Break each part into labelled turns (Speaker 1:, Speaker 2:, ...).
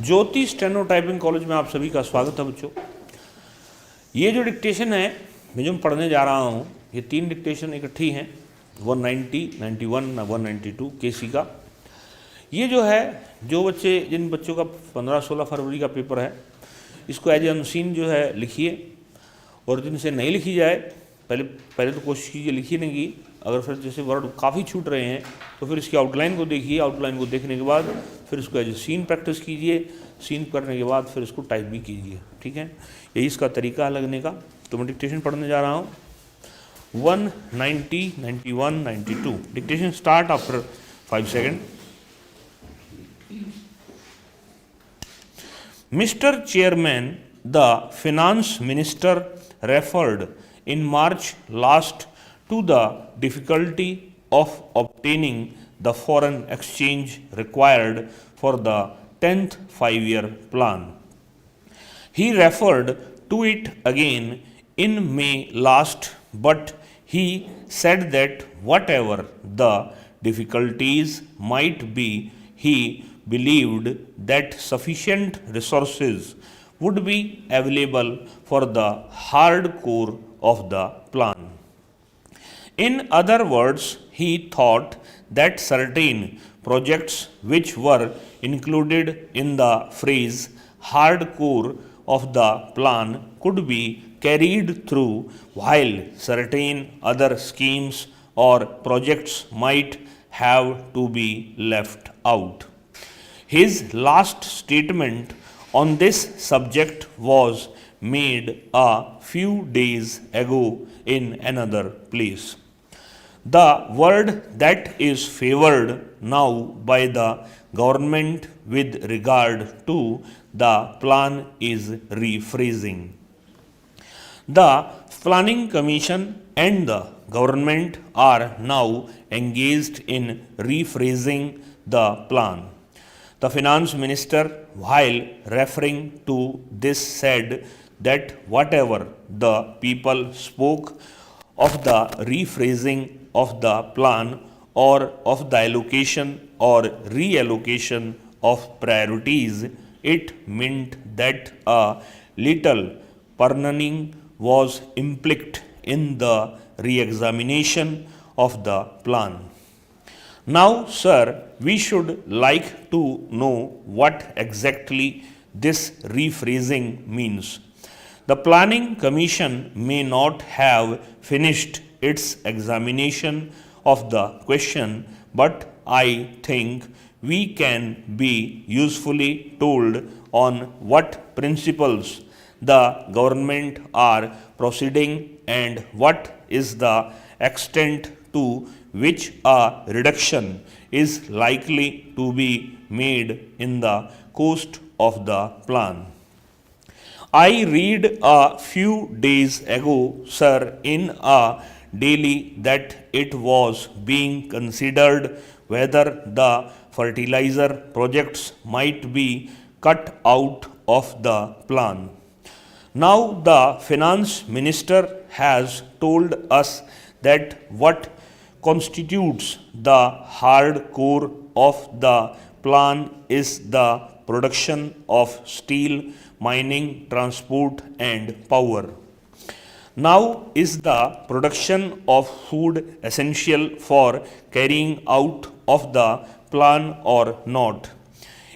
Speaker 1: ज्योति steno typing college में आप सभी का स्वागत है बच्चों। ये जो डिक्टेशन है मैं जो पढ़ने जा रहा हूँ, ये 3 डिक्टेशन इकट्ठी हैं, 190, 91, 192 केसी का। ये जो है, जो बच्चे, जिन बच्चों का 15-16 फरवरी का पेपर है, इसको एज ए अनसीन जो है लिखिए, और जिनसे नहीं लिखी जाए पहले तो कोशिश कीजिए लिखने की। अगर फिर जैसे वर्ड काफ़ी छूट रहे हैं तो फिर इसकी आउटलाइन को देखिए, आउटलाइन को देखने के बाद फिर इसको एज ए सीन प्रैक्टिस कीजिए, सीन करने के बाद फिर इसको टाइप भी कीजिए, ठीक है। यही इसका तरीका है लगने का। तो मैं डिक्टेशन पढ़ने जा रहा हूँ 190, 91, 92। Dictation start after 5 second. Mr. Chairman, the Finance Minister referred in March last to the difficulty of obtaining the foreign exchange required for the 10th 5-year plan. He referred to it again in May last, but he said that whatever the difficulties might be, he believed that sufficient resources would be available for the hard core of the plan. In other words, he thought that certain projects which were included in the phrase hard core of the plan could be carried through, while certain other schemes or projects might have to be left out. His last statement on this subject was made a few days ago in another place. The word that is favored now by the government with regard to the plan is rephrasing. The Planning Commission and the government are now engaged in rephrasing the plan. The Finance Minister, while referring to this, said that whatever the people spoke of the rephrasing of the plan or of the allocation or reallocation of priorities, it meant that a little pruning was implied in the re-examination of the plan. Now, sir, we should like to know what exactly this rephrasing means. The Planning Commission may not have finished its examination of the question, but I think we can be usefully told on what principles the government are proceeding and what is the extent to which a reduction is likely to be made in the cost of the plan. I read a few days ago, sir, in a daily that it was being considered whether the fertilizer projects might be cut out of the plan. Now the Finance Minister has told us that what constitutes the hard core of the plan is the production of steel, mining, transport and power. Now, is the production of food essential for carrying out of the plan or not?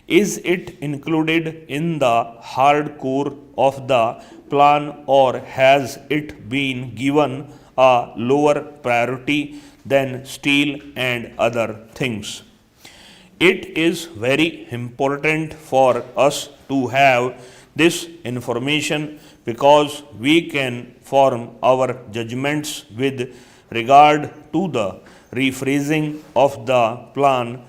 Speaker 1: Is it included in the hard core of the plan, or has it been given a lower priority than steel and other things? It is very important for us to have this information because we can form our judgments with regard to the rephrasing of the plan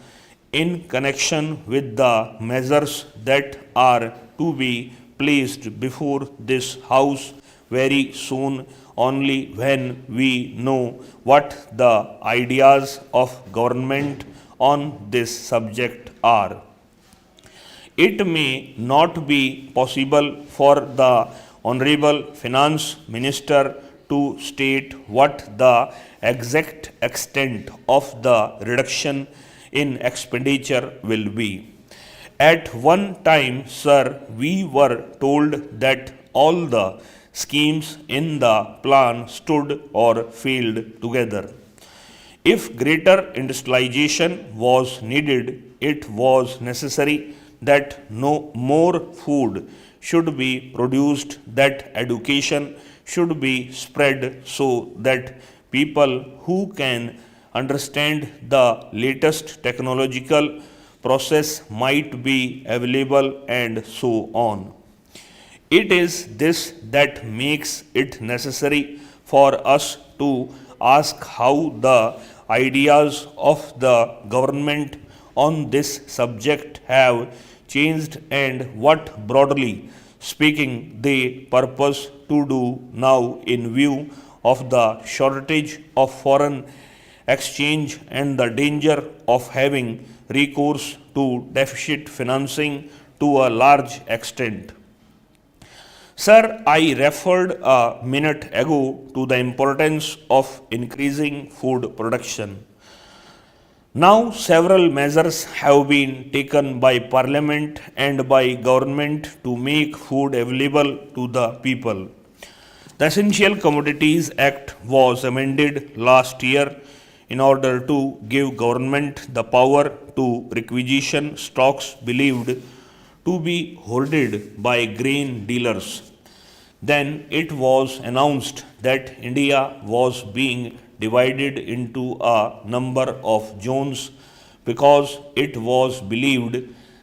Speaker 1: in connection with the measures that are to be placed before this House very soon, only when we know what the ideas of government on this subject are. It may not be possible for the Honorable Finance Minister to state what the exact extent of the reduction in expenditure will be. At one time, sir, we were told that all the schemes in the plan stood or failed together. If greater industrialization was needed, it was necessary that no more food should be produced, that education should be spread so that people who can understand the latest technological process might be available, and so on. It is this that makes it necessary for us to ask how the ideas of the government on this subject have changed and what, broadly speaking, they purpose to do now in view of the shortage of foreign exchange and the danger of having recourse to deficit financing to a large extent. Sir, I referred a minute ago to the importance of increasing food production. Now, several measures have been taken by Parliament and by government to make food available to the people. The Essential Commodities Act was amended last year in order to give government the power to requisition stocks believed to be hoarded by grain dealers. Then it was announced that India was being divided into a number of zones because it was believed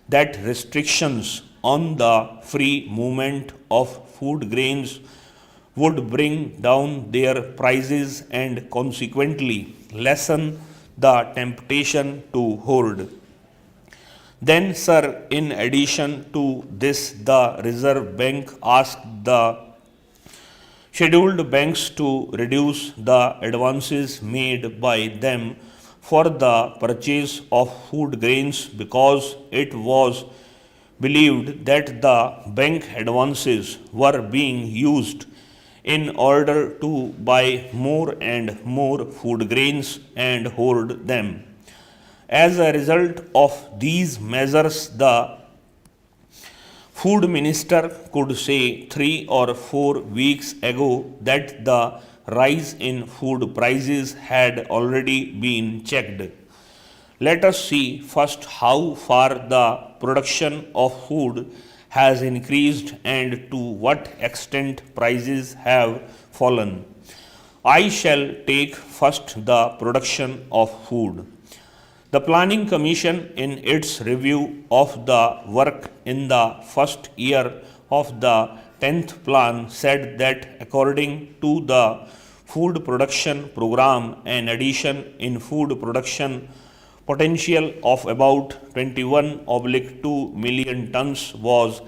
Speaker 1: that restrictions on the free movement of food grains would bring down their prices and consequently lessen the temptation to hoard. Then, sir, in addition to this, the Reserve Bank asked the scheduled banks to reduce the advances made by them for the purchase of food grains because it was believed that the bank advances were being used in order to buy more and more food grains and hoard them. As a result of these measures, the Food Minister could say 3 or 4 weeks ago that the rise in food prices had already been checked. Let us see first how far the production of food has increased and to what extent prices have fallen. I shall take first the production of food. The Planning Commission, in its review of the work in the first year of the 10th plan, said that according to the food production program, an addition in food production potential of about 21/2 million tons was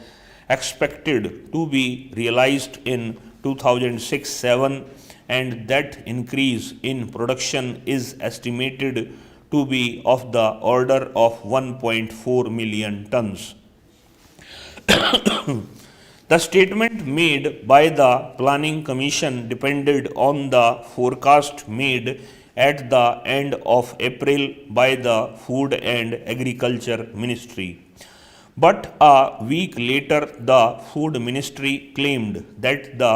Speaker 1: expected to be realized in 2006-7, and that increase in production is estimated to be of the order of 1.4 million tons. The statement made by the Planning Commission depended on the forecast made at the end of April by the Food and Agriculture Ministry. But a week later, the Food Ministry claimed that the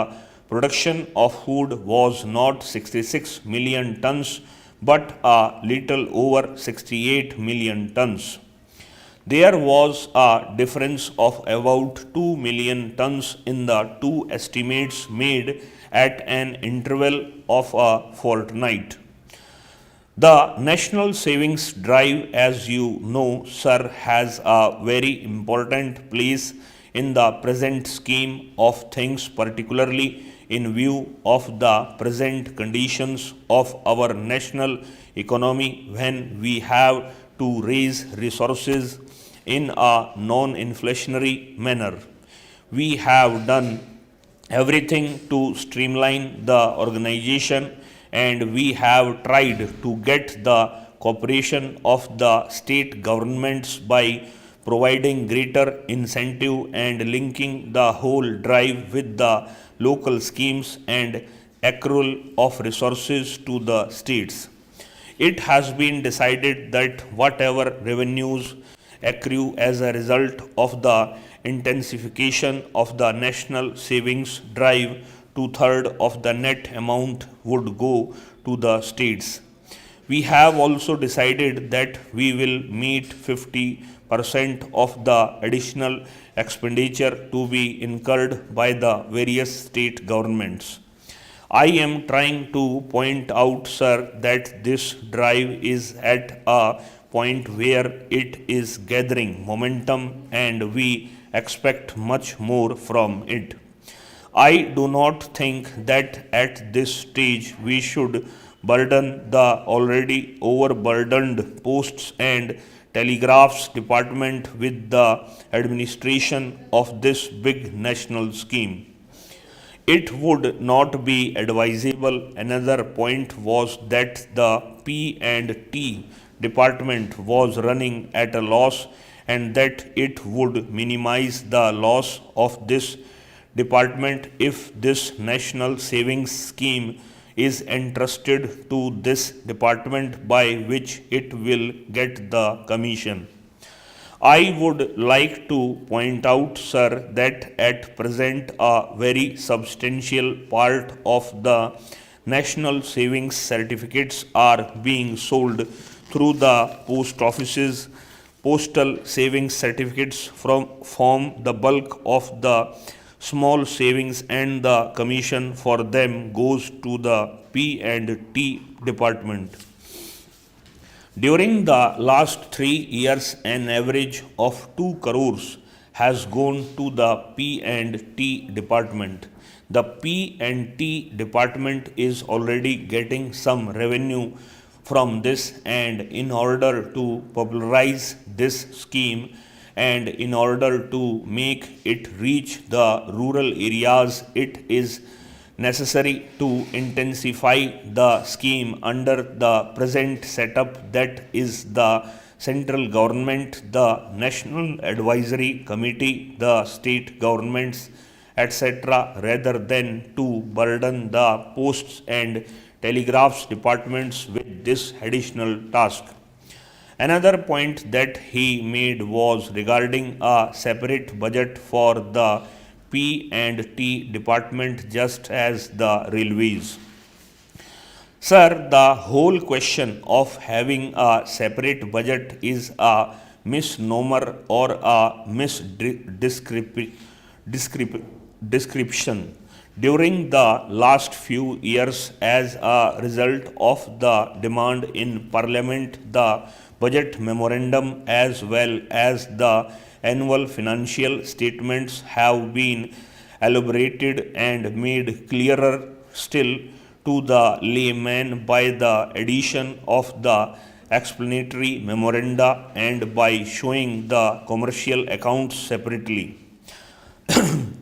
Speaker 1: production of food was not 66 million tons but a little over 68 million tons. There was a difference of about 2 million tons in the two estimates made at an interval of a fortnight. The National Savings Drive, as you know, sir, has a very important place in the present scheme of things, particularly in view of the present conditions of our national economy when we have to raise resources in a non-inflationary manner. We have done everything to streamline the organization, and we have tried to get the cooperation of the state governments by providing greater incentive and linking the whole drive with the local schemes and accrual of resources to the states. It has been decided that whatever revenues accrue as a result of the intensification of the national savings drive, two-thirds of the net amount would go to the states. We have also decided that we will meet 50% of the additional expenditure to be incurred by the various state governments. I am trying to point out, sir, that this drive is at a point where it is gathering momentum and we expect much more from it. I do not think that at this stage we should burden the already overburdened posts and telegraphs department with the administration of this big national scheme. It would not be advisable. Another point was that the P&T department was running at a loss and that it would minimize the loss of this department if this national savings scheme is entrusted to this department, by which it will get the commission. I would like to point out, sir, that at present a very substantial part of the national savings certificates are being sold through the post offices. Postal savings certificates form the bulk of the small savings, and the commission for them goes to the P&T department. During the last 3 years, an average of 2 crores has gone to the P&T department. The P&T department is already getting some revenue from this, and in order to popularize this scheme and in order to make it reach the rural areas, it is necessary to intensify the scheme under the present setup, that is the central government, the National Advisory Committee, the state governments, etc., rather than to burden the posts and telegraphs departments with this additional task. Another point that he made was regarding a separate budget for the P&T department, just as the railways. Sir, the whole question of having a separate budget is a misnomer or a description. During the last few years, as a result of the demand in Parliament, the budget memorandum as well as the annual financial statements have been elaborated and made clearer still to the layman by the addition of the explanatory memoranda and by showing the commercial accounts separately.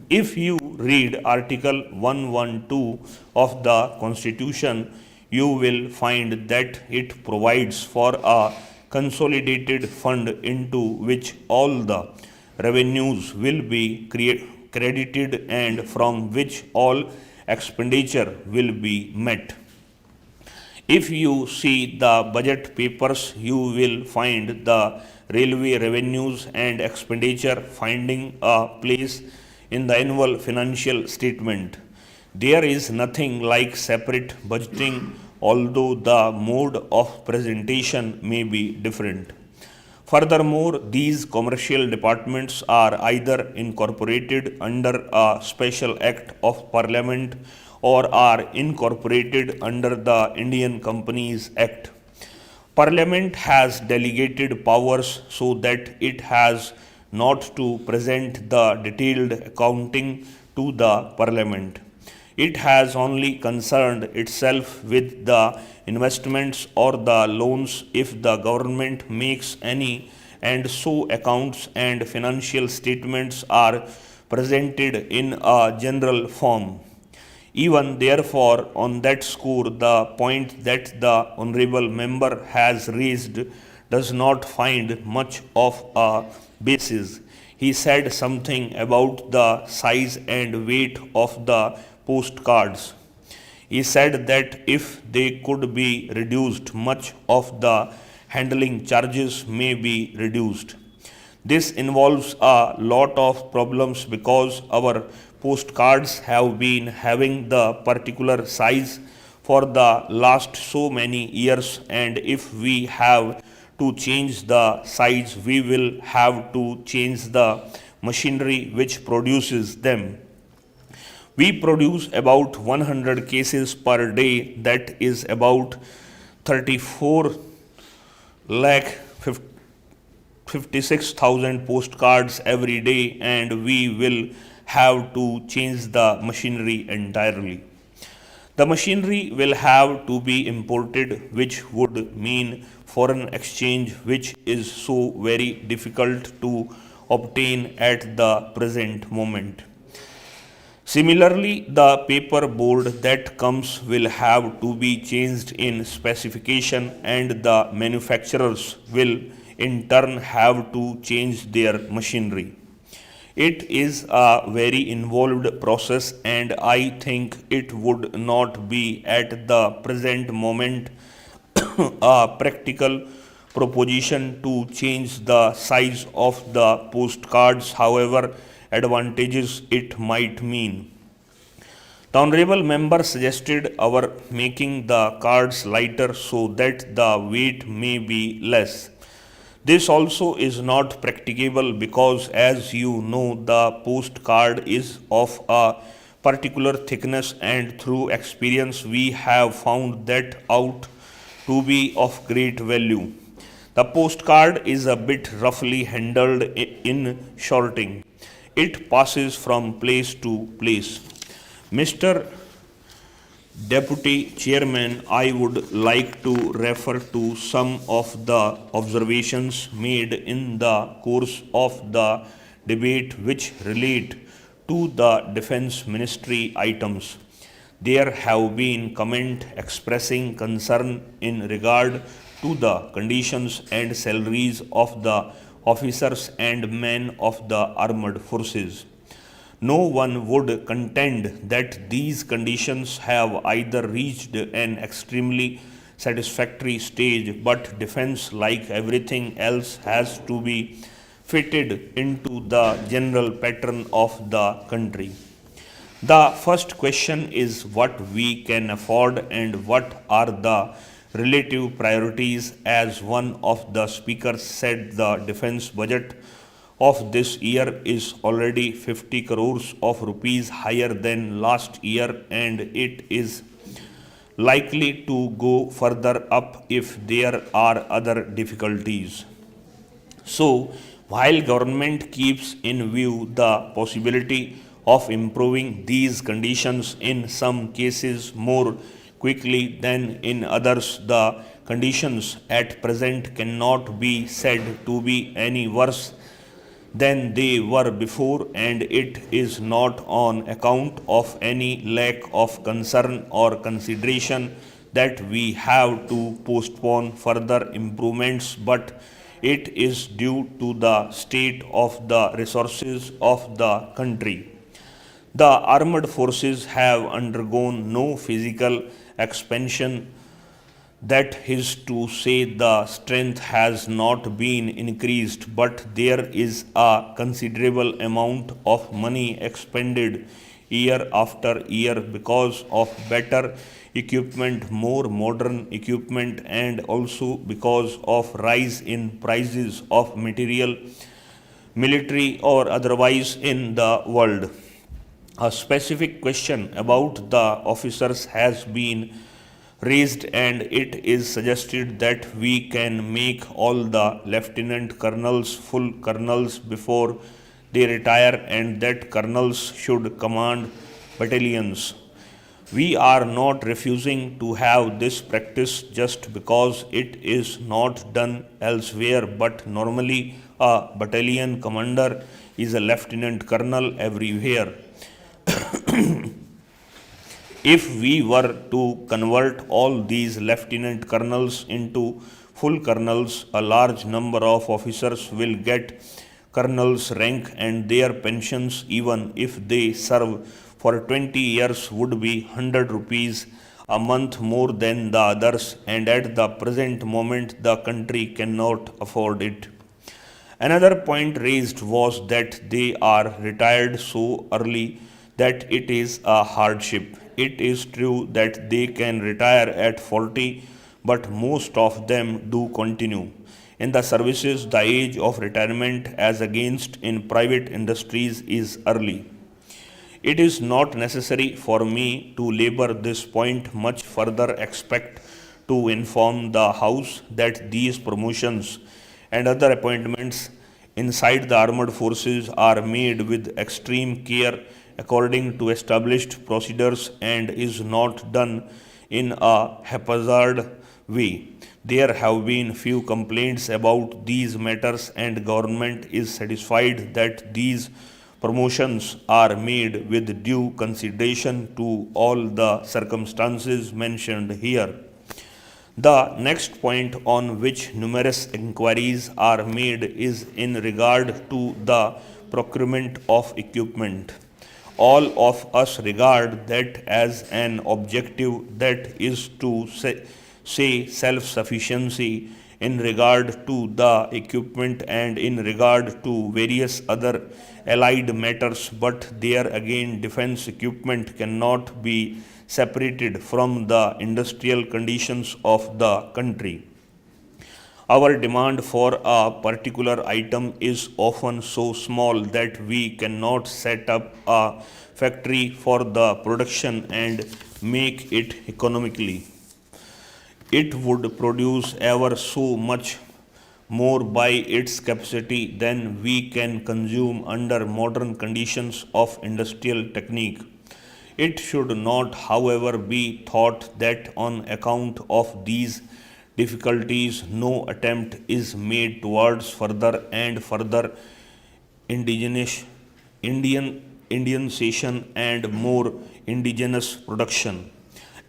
Speaker 1: If you read Article 112 of the Constitution, you will find that it provides for a consolidated fund into which all the revenues will be credited and from which all expenditure will be met. If you see the budget papers, you will find the railway revenues and expenditure finding a place in the annual financial statement. There is nothing like separate budgeting, although the mode of presentation may be different. Furthermore, these commercial departments are either incorporated under a special act of Parliament or are incorporated under the Indian Companies Act. Parliament has delegated powers so that it has not to present the detailed accounting to the Parliament. It has only concerned itself with the investments or the loans if the government makes any, and so accounts and financial statements are presented in a general form. Even therefore, on that score, the point that the honorable member has raised does not find much of a basis. He said something about the size and weight of the postcards. He said that if they could be reduced, much of the handling charges may be reduced. This involves a lot of problems because our postcards have been having the particular size for the last so many years, and if we have to change the size, we will have to change the machinery which produces them. We produce about 100 cases per day, that is about 34 lakh 56,000 postcards every day, and we will have to change the machinery entirely. The machinery will have to be imported, which would mean foreign exchange, which is so very difficult to obtain at the present moment. Similarly, the paper board that comes will have to be changed in specification, and the manufacturers will in turn have to change their machinery. It is a very involved process, and I think it would not be at the present moment a practical proposition to change the size of the postcards, however advantages it might mean. The honorable member suggested our making the cards lighter so that the weight may be less. This also is not practicable because, as you know, the postcard is of a particular thickness, and through experience we have found that out to be of great value. The postcard is a bit roughly handled in sorting. It passes from place to place. Mr. Deputy Chairman, I would like to refer to some of the observations made in the course of the debate which relate to the Defence Ministry items. There have been comments expressing concern in regard to the conditions and salaries of the officers and men of the armed forces. No one would contend that these conditions have either reached an extremely satisfactory stage, but defense, like everything else, has to be fitted into the general pattern of the country. The first question is what we can afford and what are the relative priorities. As one of the speakers said, the defense budget of this year is already 50 crores of rupees higher than last year, and it is likely to go further up if there are other difficulties. So, while government keeps in view the possibility of improving these conditions in some cases more quickly than in others, the conditions at present cannot be said to be any worse than they were before, and it is not on account of any lack of concern or consideration that we have to postpone further improvements, but it is due to the state of the resources of the country. The armed forces have undergone no physical expansion. That is to say, the strength has not been increased, but there is a considerable amount of money expended year after year because of better equipment, more modern equipment, and also because of rise in prices of material, military or otherwise, in the world. A specific question about the officers has been raised, and it is suggested that we can make all the lieutenant colonels full colonels before they retire, and that colonels should command battalions. We are not refusing to have this practice just because it is not done elsewhere, but normally a battalion commander is a lieutenant colonel everywhere. If we were to convert all these lieutenant colonels into full colonels, a large number of officers will get colonel's rank, and their pensions, even if they serve for 20 years, would be 100 rupees a month more than the others, and at the present moment the country cannot afford it. Another point raised was that they are retired so early that it is a hardship. It is true that they can retire at 40, but most of them do continue. In the services, the age of retirement as against in private industries is early. It is not necessary for me to labor this point much further except to inform the House that these promotions and other appointments inside the armed forces are made with extreme care according to established procedures and is not done in a haphazard way. There have been few complaints about these matters, and government is satisfied that these promotions are made with due consideration to all the circumstances mentioned here. The next point on which numerous inquiries are made is in regard to the procurement of equipment. All of us regard that as an objective, that is to say self-sufficiency in regard to the equipment and in regard to various other allied matters, but there again defense equipment cannot be separated from the industrial conditions of the country. Our demand for a particular item is often so small that we cannot set up a factory for the production and make it economically. It would produce ever so much more by its capacity than we can consume under modern conditions of industrial technique. It should not, however, be thought that on account of these difficulties no attempt is made towards further and further Indianization and more indigenous production.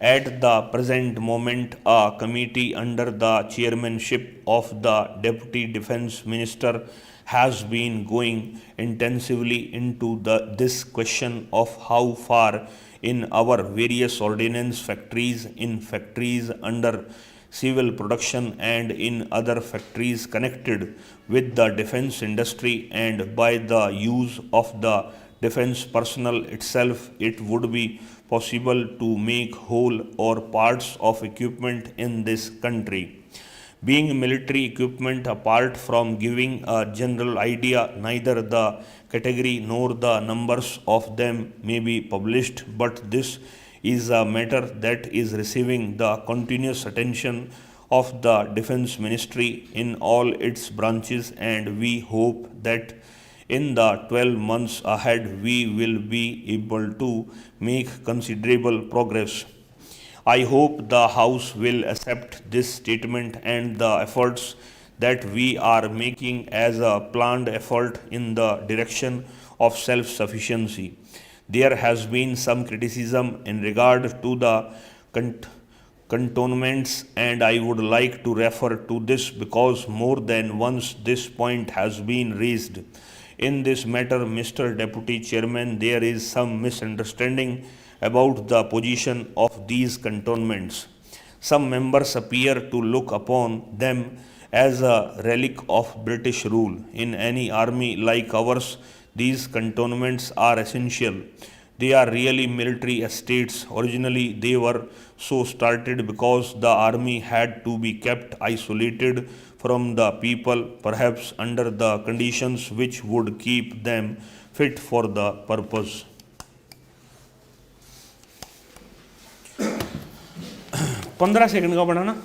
Speaker 1: At the present moment, a committee under the chairmanship of the Deputy Defence Minister has been going intensively into this question of how far in our various ordnance factories, in factories under civil production and in other factories connected with the defence industry and by the use of the defence personnel itself, it would be possible to make whole or parts of equipment in this country. Being military equipment, apart from giving a general idea, neither the category nor the numbers of them may be published, but this is a matter that is receiving the continuous attention of the Defence Ministry in all its branches, and we hope that in the 12 months ahead we will be able to make considerable progress. I hope the House will accept this statement and the efforts that we are making as a planned effort in the direction of self-sufficiency. There has been some criticism in regard to the cantonments, and I would like to refer to this because more than once this point has been raised. In this matter, Mr. Deputy Chairman, there is some misunderstanding about the position of these cantonments. Some members appear to look upon them as a relic of British rule. In any army like ours, these cantonments are essential. They are really military estates. Originally, they were so started because the army had to be kept isolated from the people, perhaps under the conditions which would keep them fit for the purpose. 15 second का बनाना.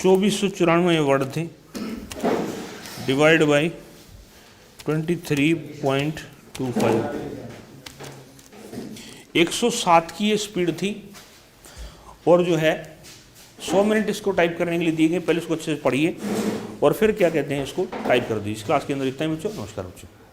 Speaker 1: ₹2494 word थे, divide by 23.25. 107 की ये speed थी और जो है 100 minute इसको type करने के लिए दिए गए. पहले इसको अच्छे से पढ़िए और फिर क्या कहते हैं इसको टाइप कर दीजिए. इस क्लास के अंदर इतना ही बच्चों. नमस्कार बच्चों.